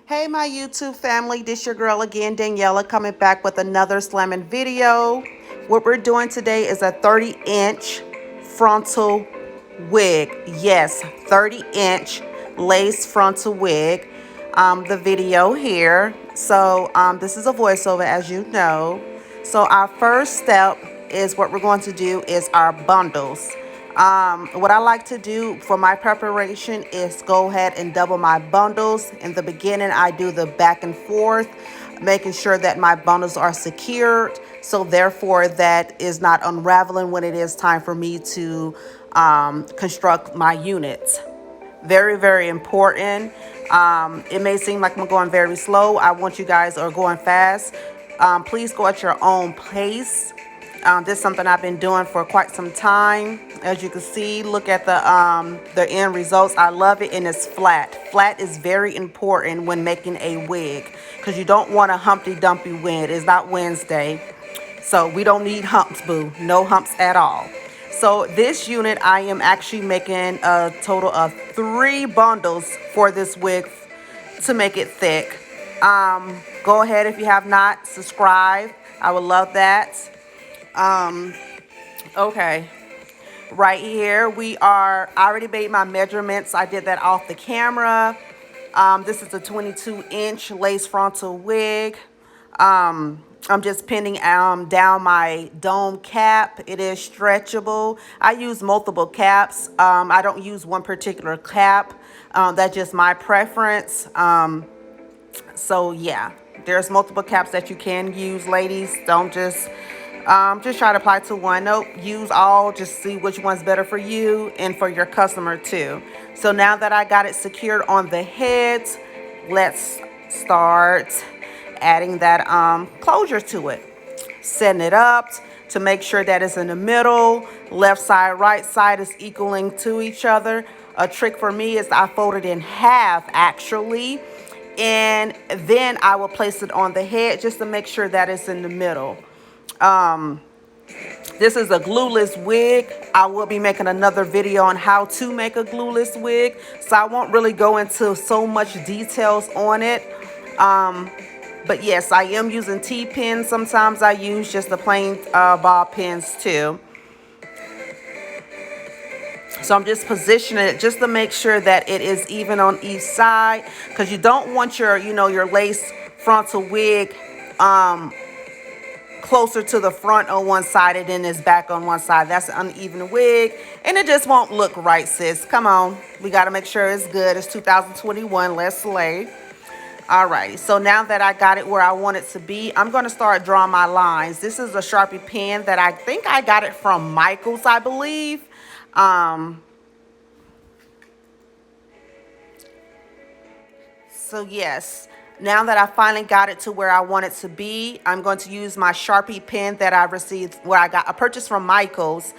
Hey my YouTube family, this your girl again, Daniella, coming back with another slamming video. What we're doing today is a 30-inch frontal wig. Yes, 30-inch lace frontal wig. The video here. So this is a voiceover, as you know. So our first step is what we're going to do is our bundles. What I like to do for my preparation is go ahead and double my bundles. In the beginning, I do the back and forth, making sure that my bundles are secured. So therefore, that is not unraveling when it is time for me to construct my units. Very, very important. It may seem like I'm going very slow. I want you guys are going fast. Please go at your own pace. This is something I've been doing for quite some time. As you can see, look at the end results. I love it, and it's flat. Flat is very important when making a wig because you don't want a Humpty Dumpty wig. It's not Wednesday, so we don't need humps, boo. No humps at all. So this unit, I am actually making a total of 3 bundles for this wig to make it thick. Go ahead, if you have not, subscribe. I would love that. Okay, right here I already made my measurements. I did that off the camera. This is a 22-inch lace frontal wig. I'm just pinning down my dome cap. It is stretchable. I use multiple caps. I don't use one particular cap. That's just my preference. So yeah, there's multiple caps that you can use, ladies. Don't just try to apply to one. Nope, use all. Just see which one's better for you and for your customer too. So now that I got it secured on the head, let's start adding that closure to it. Setting it up to make sure that it's in the middle. Left side, right side is equaling to each other. A trick for me is I fold it in half actually, and then I will place it on the head just to make sure that it's in the middle. This is a glueless wig. I will be making another video on how to make a glueless wig, so I won't really go into so much details on it. But yes, I am using T-pins. Sometimes I use just the plain ball pins too. So I'm just positioning it just to make sure that it is even on each side, because you don't want your, your lace frontal wig closer to the front on one side and then it's back on one side. That's an uneven wig and it just won't look right, sis. Come on, we got to make sure it's good. It's 2021. Let's slay. Alrighty, so now that I got it where I want it to be, I'm going to start drawing my lines. This is a Sharpie pen that I think I got it from Michael's, I believe. So yes, now that I finally got it to where I want it to be, I'm going to use my Sharpie pen that I received, I purchased from Michael's.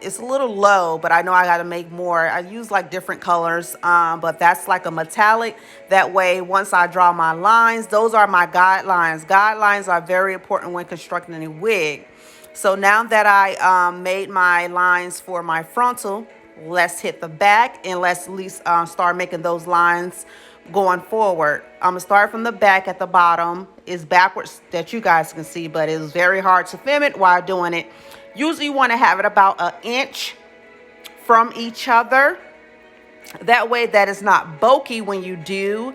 It's a little low, but I know I got to make more. I use like different colors, but that's like a metallic. That way, once I draw my lines, those are my guidelines. Guidelines are very important when constructing a wig. So now that I made my lines for my frontal, let's hit the back and let's at least start making those lines going forward. I'm gonna start from the back at the bottom. It's backwards that you guys can see, but it's very hard to film it while doing it. Usually you want to have it about an inch from each other. That way that it's not bulky when you do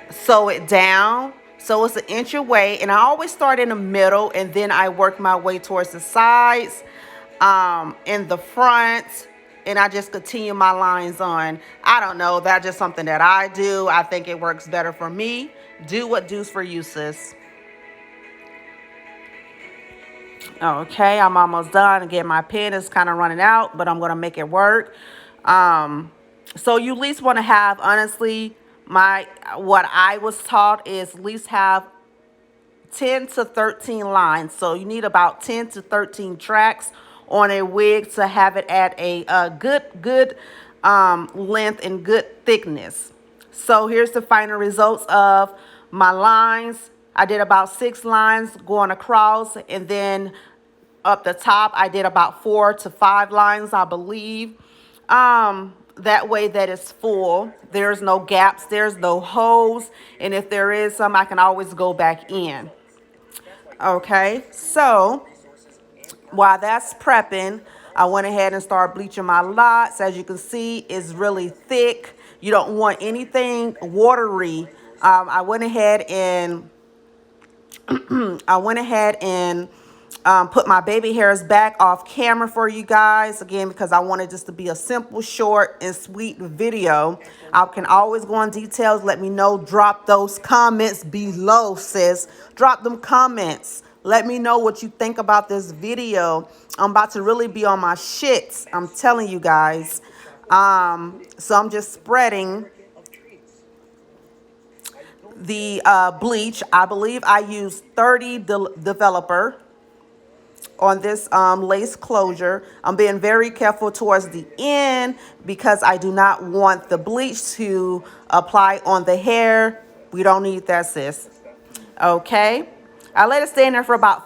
sew it down. So it's an inch away, and I always start in the middle and then I work my way towards the sides, in the front, and I just continue my lines on. I don't know, that's just something that I do. I think it works better for me. Do what do's for you, sis. Okay, I'm almost done. Again, my pen is kind of running out, but I'm going to make it work. So you at least want to have, honestly, what I was taught is at least have 10 to 13 lines. So you need about 10 to 13 tracks on a wig to have it at a good length and good thickness. So here's the final results of my lines. I did about 6 lines going across, and then up the top I did about 4 to 5 lines, I believe. That way that it's full. There's no gaps, there's no holes, and if there is some, I can always go back in. Okay, so while that's prepping, I went ahead and started bleaching my locks. As you can see, it's really thick. You don't want anything watery. I went ahead and put my baby hairs back off camera for you guys, again, because I wanted this to be a simple, short, and sweet video. I can always go on details. Let me know. Drop those comments below, sis. Drop them comments. Let me know what you think about this video. I'm about to really be on my shits, I'm telling you guys. So I'm just spreading the bleach. I believe I used 30 developer on this lace closure. I'm being very careful towards the end because I do not want the bleach to apply on the hair. We don't need that, sis. Okay, I let it stay in there for about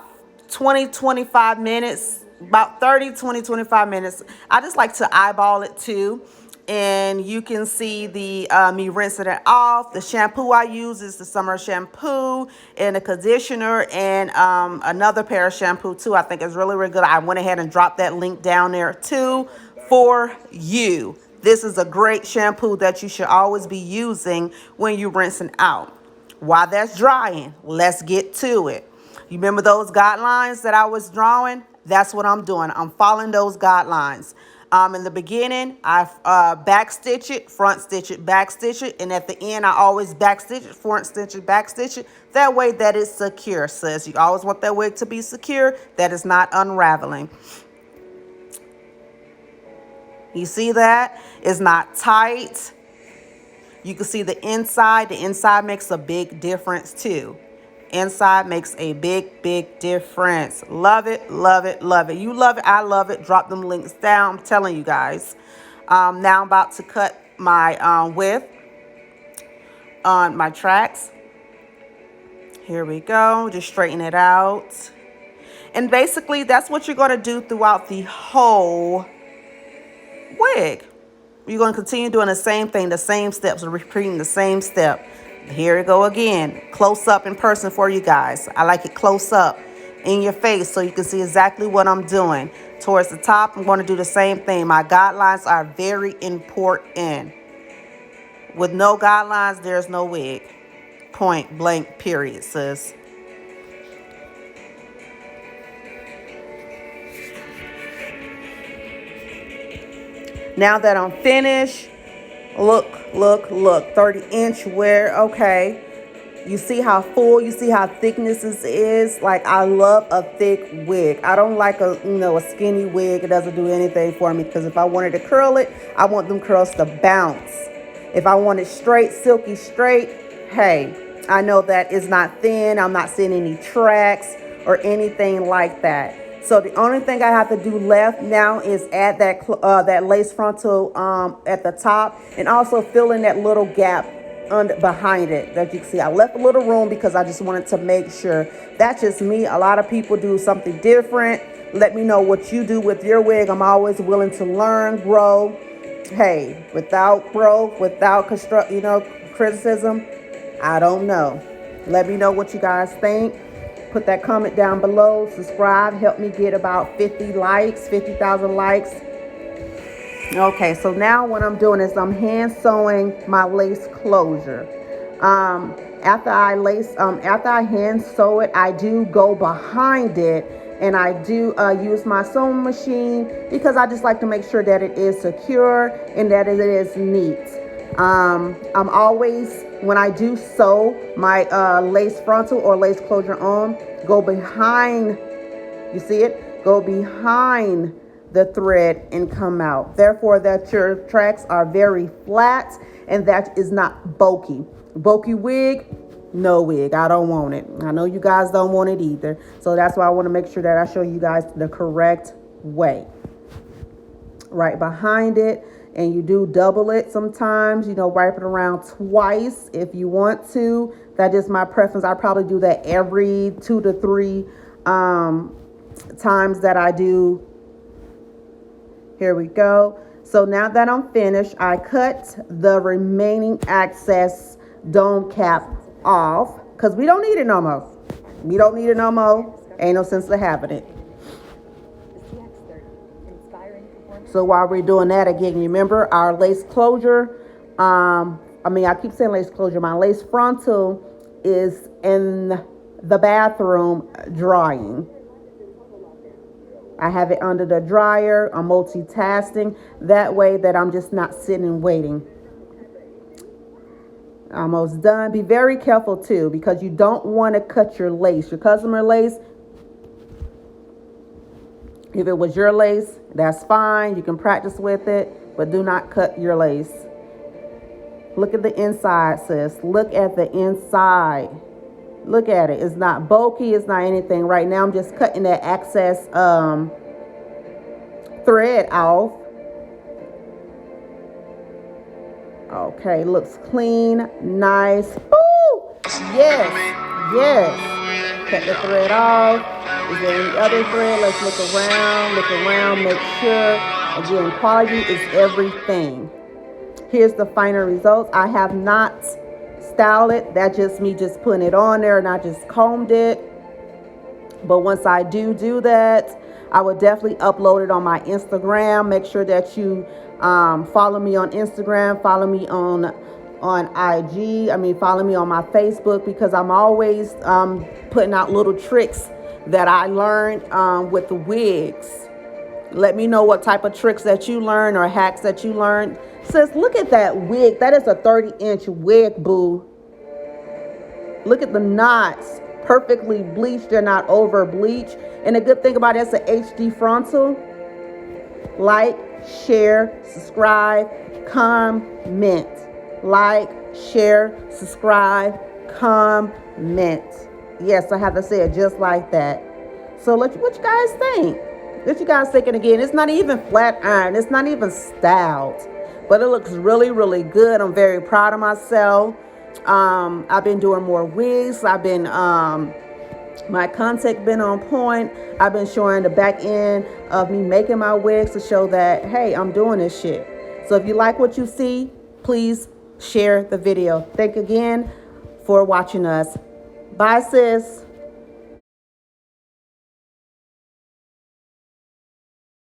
20-25 minutes, about 30-25 minutes. I just like to eyeball it too. And you can see the me rinsing it off. The shampoo I use is the summer shampoo and a conditioner and another pair of shampoo too. I think it's really, really good. I went ahead and dropped that link down there too for you. This is a great shampoo that you should always be using when you're rinsing out. While that's drying, let's get to it. You remember those guidelines that I was drawing? That's what I'm doing. I'm following those guidelines. In the beginning, I backstitch it, front stitch it, backstitch it, and at the end, I always backstitch it, front stitch it, backstitch it. That way that is secure, sis. You always want that wig to be secure, that is not unraveling. You see that? It's not tight. You can see the inside. The inside makes a big difference too. Inside makes a big, big difference. Love it, love it, love it. You love it, I love it. Drop them links down. I'm telling you guys. Now I'm about to cut my width on my tracks. Here we go. Just straighten it out. And basically, that's what you're going to do throughout the whole wig. You're going to continue doing the same thing, the same steps, repeating the same step. Here we go again. Close up in person for you guys. I like it close up in your face so you can see exactly what I'm doing. Towards the top, I'm going to do the same thing. My guidelines are very important. With no guidelines, there's no wig. Point blank, period, sis. Now that I'm finished, look, 30-inch wear. Okay, you see how full, you see how thickness this is. Like, I love a thick wig. I don't like a skinny wig. It doesn't do anything for me, because if I wanted to curl it, I want them curls to bounce. If I want it straight, silky straight, hey, I know that it's not thin. I'm not seeing any tracks or anything like that. So the only thing I have to do left now is add that lace frontal at the top, and also fill in that little gap behind it that you can see. I left a little room because I just wanted to make sure. That's just me. A lot of people do something different. Let me know what you do with your wig. I'm always willing to learn, grow. Hey, without growth, without criticism, I don't know. Let me know what you guys think. Put that comment down below. Subscribe. Help me get about 50 likes, 50,000 likes. Okay, so now what I'm doing is I'm hand sewing my lace closure. After I hand sew it, I do go behind it, and I do use my sewing machine, because I just like to make sure that it is secure and that it is neat. I'm always, when I do sew my lace frontal or lace closure on, go behind, you see it? Go behind the thread and come out. Therefore, that your tracks are very flat and that is not bulky. Bulky wig, no wig. I don't want it. I know you guys don't want it either. So that's why I want to make sure that I show you guys the correct way. Right behind it. And you do double it sometimes, wipe it around twice if you want to. That is my preference. I probably do that every 2 to 3 times that I do. Here we go. So now that I'm finished, I cut the remaining excess dome cap off because we don't need it no more. We don't need it no more. Ain't no sense to having it. So while we're doing that, again, remember our lace closure. I keep saying lace closure. My lace frontal is in the bathroom drying. I have it under the dryer. I'm multitasking. That way that I'm just not sitting and waiting. Almost done. Be very careful too, because you don't want to cut your lace. Your customer lace, if it was your lace, that's fine. You can practice with it, but do not cut your lace. Look at the inside, sis. Look at the inside. Look at it. It's not bulky. It's not anything. Right now, I'm just cutting that excess thread off. Okay, looks clean, nice. Ooh, yes, yes. Cut the thread off. Is there any other thread? Let's look around, make sure. Again, quality is everything. Here's the final results. I have not styled it. That's just me just putting it on there, and I just combed it. But once I do that, I will definitely upload it on my Instagram. Make sure that you follow me on Instagram, follow me on IG. Follow me on my Facebook, because I'm always putting out little tricks that I learned with the wigs. Let me know what type of tricks that you learn or hacks that you learned. Sis, look at that wig. That is a 30-inch wig, boo. Look at the knots. Perfectly bleached. They're not over bleached. And the good thing about it, it's an HD frontal. Like, share, subscribe, comment. Like, share, subscribe, comment. Yes, I have to say it just like that. So what you guys think? What you guys thinking again? It's not even flat iron. It's not even styled. But it looks really, really good. I'm very proud of myself. I've been doing more wigs. I've been, my content been on point. I've been showing the back end of me making my wigs to show that, hey, I'm doing this shit. So if you like what you see, please share the video. Thank you again for watching us. Bye, sis.